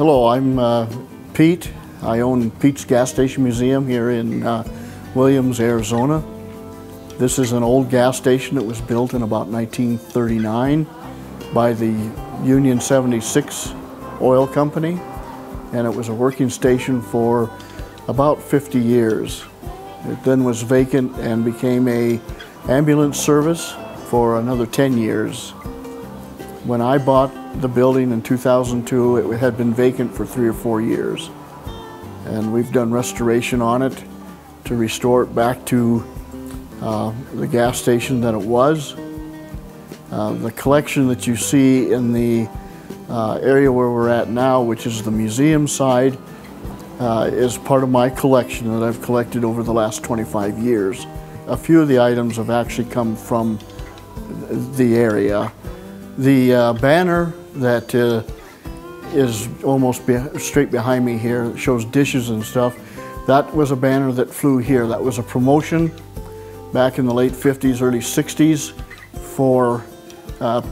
Hello, I'm Pete. I own Pete's Gas Station Museum here in Williams, Arizona. This is an old gas station that was built in about 1939 by the Union 76 oil company, and it was a working station for about 50 years. It then was vacant and became an ambulance service for another 10 years. When I bought the building in 2002, it had been vacant for 3 or 4 years. And we've done restoration on it to restore it back to the gas station that it was. The collection that you see in the area where we're at now, which is the museum side, is part of my collection that I've collected over the last 25 years. A few of the items have actually come from the area. The banner that is almost straight behind me here, that shows dishes and stuff, that was a banner that flew here. That was a promotion back in the late 50s, early 60s for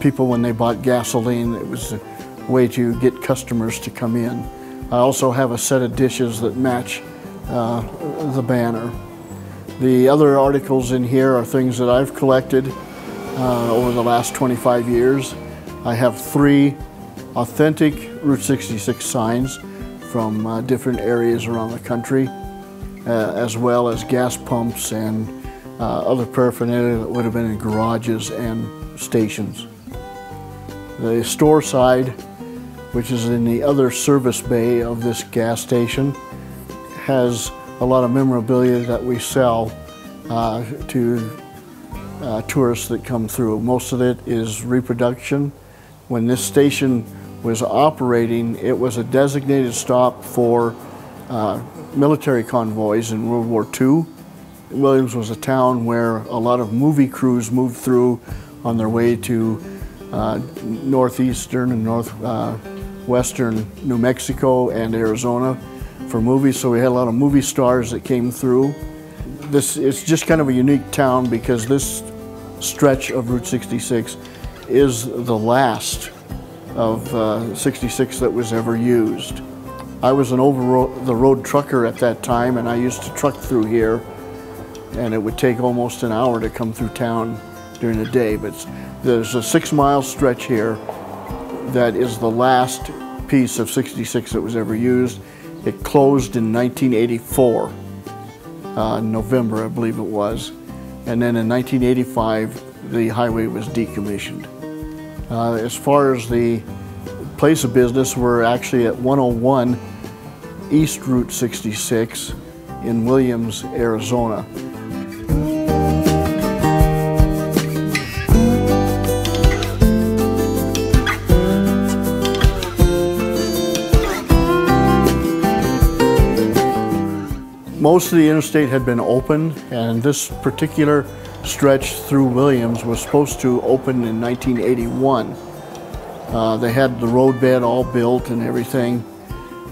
people when they bought gasoline. It was a way to get customers to come in. I also have a set of dishes that match the banner. The other articles in here are things that I've collected over the last 25 years. I have 3 authentic Route 66 signs from different areas around the country, as well as gas pumps and other paraphernalia that would have been in garages and stations. The store side, which is in the other service bay of this gas station, has a lot of memorabilia that we sell to tourists that come through. Most of it is reproduction. When this station was operating, it was a designated stop for military convoys in World War II. Williams was a town where a lot of movie crews moved through on their way to northeastern and northwestern New Mexico and Arizona for movies, so we had a lot of movie stars that came through. It's just kind of a unique town because this stretch of Route 66 is the last of 66 that was ever used. I was an over-the-road trucker at that time, and I used to truck through here, and it would take almost an hour to come through town during the day. But there's a 6-mile stretch here that is the last piece of 66 that was ever used. It closed in 1984, November, I believe it was. And then in 1985, the highway was decommissioned. As far as the place of business, we're actually at 101 East Route 66 in Williams, Arizona. Most of the interstate had been open, and this particular stretch through Williams was supposed to open in 1981. They had the roadbed all built and everything,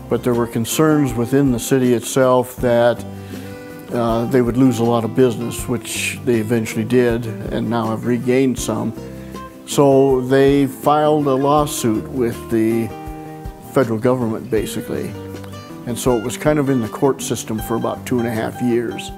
but there were concerns within the city itself that they would lose a lot of business, which they eventually did and now have regained some. So they filed a lawsuit with the federal government, basically. And so it was kind of in the court system for about 2.5 years.